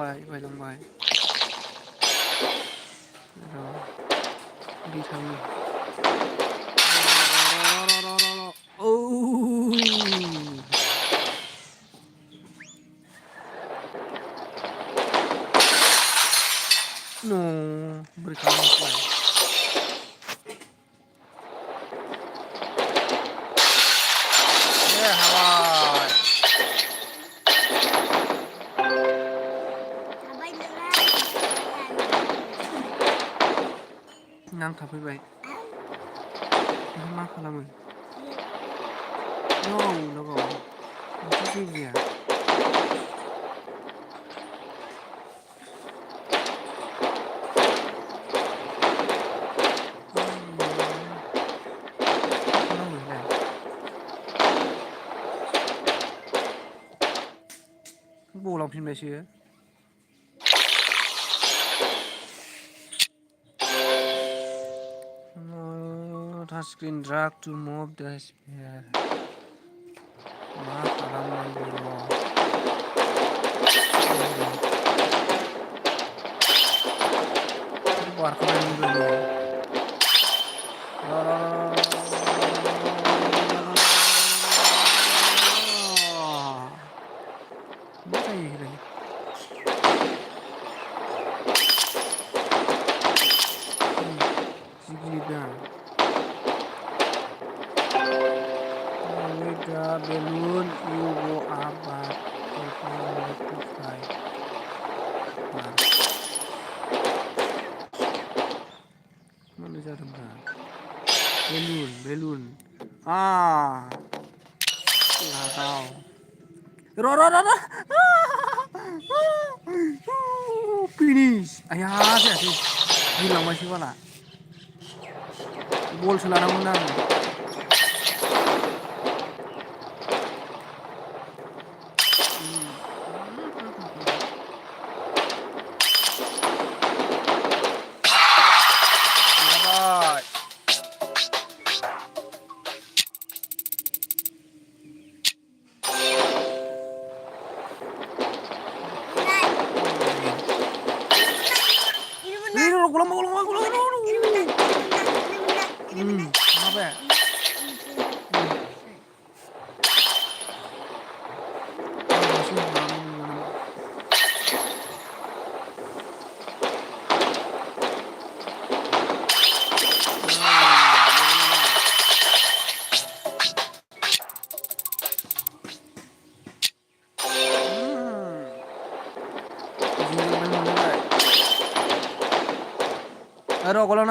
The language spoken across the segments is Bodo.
बायलांबाय दै थाङो औ बोरै खालामनोसैलाय हाबाय नांथाफैबाय ओमफ्राय मा खालामो लगाव माथो जेबो जाया खालामनांगौ बेलाय गलांफिनबायसो touch screen drag to move the sphere मा खालामनांगौ र' बारखाबाय र' मा जायो बेलाय जि गिलिरना with the balloon you go up but careful not to fly mana जादोंब्रा बेलुन लागाव र फिनिश आया जायासै गिलांबायसो बाला बलसो लानांगौमोन आं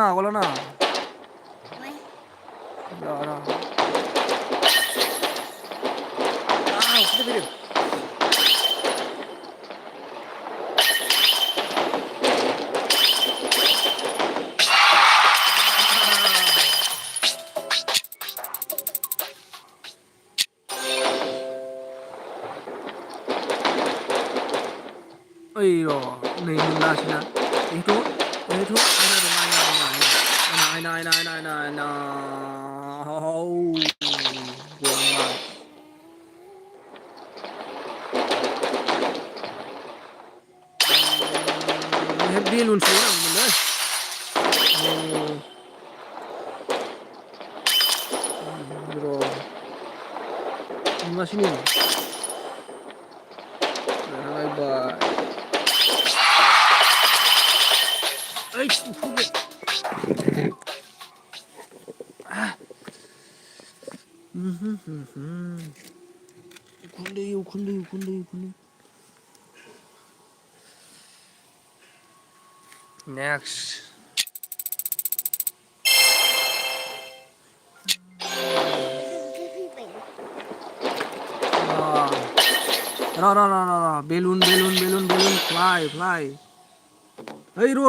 गलाना ओइ र' नै मोनलासैना आयना गलांबाय बेलुनसो नांगौमोनलै र' नुवासै देरहालायबाय ओइ उखुन्दै नेक्स्ट र बेलुन फ्लाइ ओइ र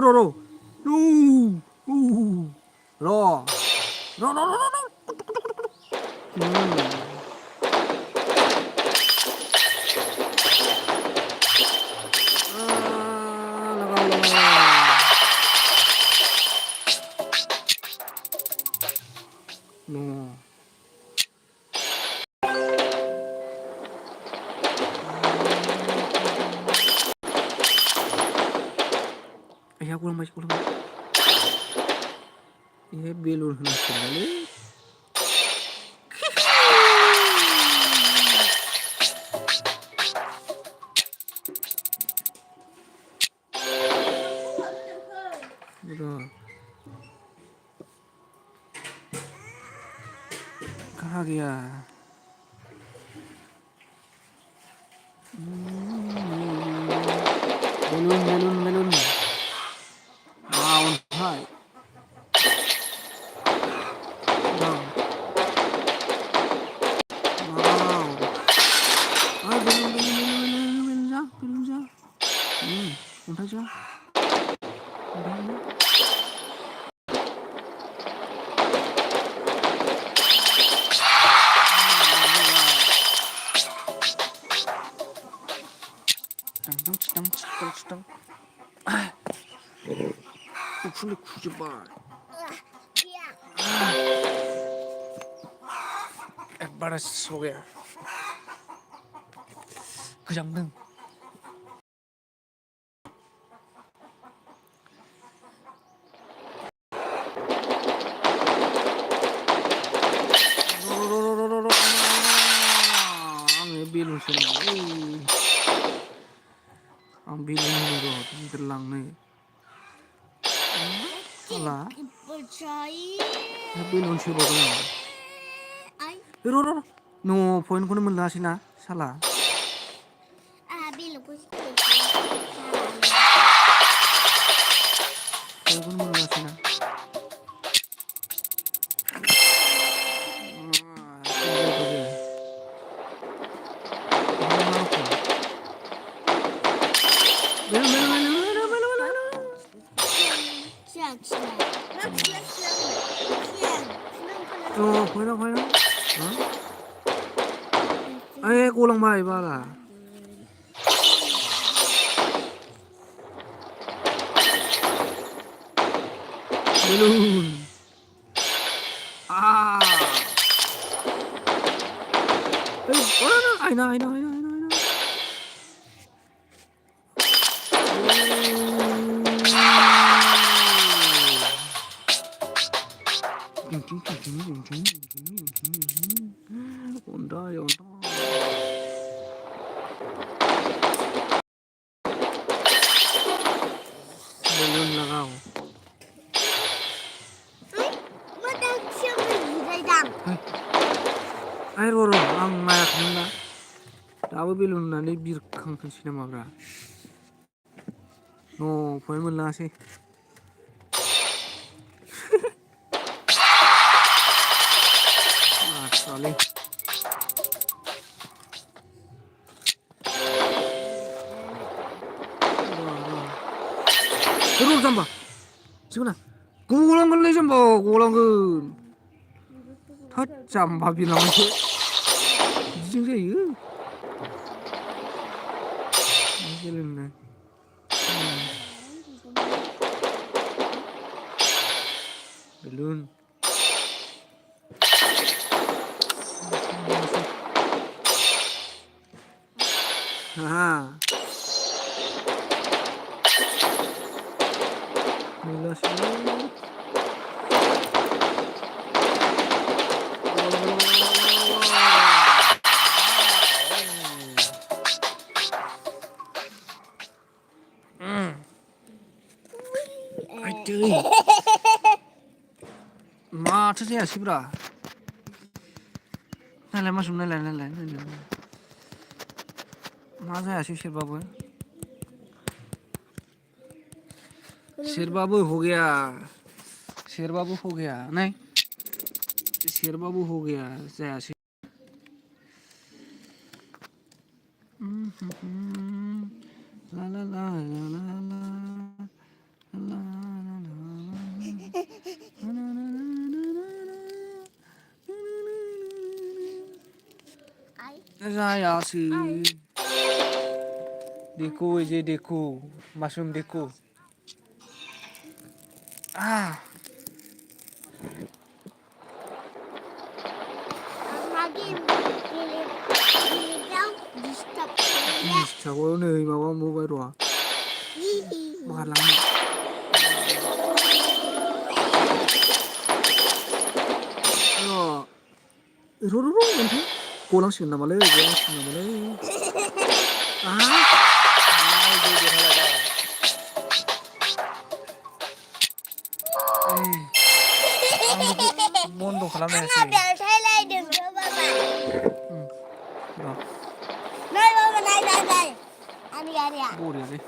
गलांबाय ये बेलुन होनांसिगोनलै कहाँ गया बेलुन अन्थाइ बेलुन जा अन्थाइ जा उखुन्दै खुजोब्बाय बारा सो गया गोजांदों आङो बेलुनसो आं बेलुन होनो र' गिदिर लांनो साला बेलुन सोबावबाय आं र' न' पइन्टखौनो मोनलासै ना साला पइन्टखौनो मोनलासै ना पइन्ट गलांबाय बाला बेलुन आयना अन्थाइ बेलुन लगाओ आइ र' आं नायाखैमोन ना दाबो बेलुन होननानै बिरखांथोंसै नामाब्रा न' पइन्ट मोनलाङासै आसरालै र' जाम्बा जेबो गलांगोनलै जाम्बा गलांगोन थोद जाम्बा बिरलांबायसो बिदिजों जायो बेलुननो बेलुन माथो जायासैब्रा नायलाय मासुम नायलाय मा जायासै शेरबाबो हो गया नाय शेरबाबो हो गया जायासै ला ला ला ला ला जायासै देखो ये देखो माशरूम देखो डिस्टार्ब नै माबा मोनबावबाय र' बारलांनो अन्थाइ गलांसिगोन नामालै बन्द' खालामनो हायासै बरियालै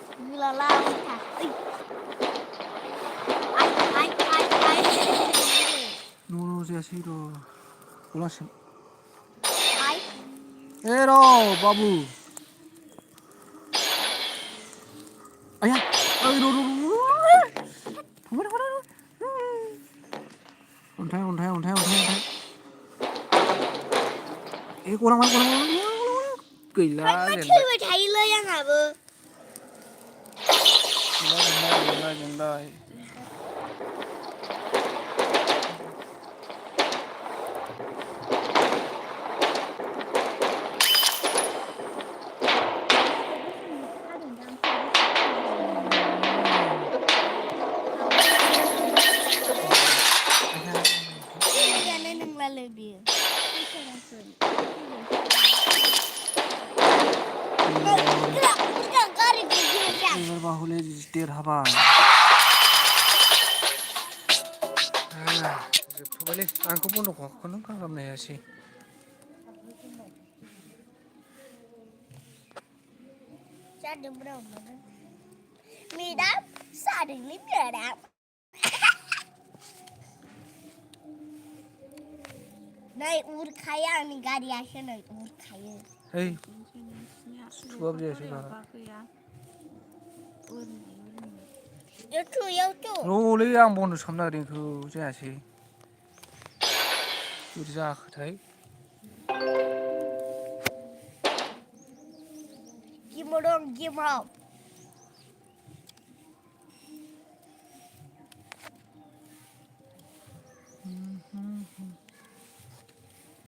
न' जायासै र' गलांसिगोन र' बाबु आया ओइ र' फंबाय अन्थाइ गलांबाय गैला फैबाय थायोलै आंहाबो जेनबाय एबार बाहुले देरहाबाय जोबथ'बायलै आंखौ बन्द'खौनो खालामनो हायासै मेदाम जादोंलै मेदाम नै उरखायो आंनि गारियासो नै उरखायो ओइ सुबाबो जायासै बारा र'लै आं बन्द' खालामनो नागिरदों बेखौ जायासै बोरै जाखोथाय गेमाव दं गेमाव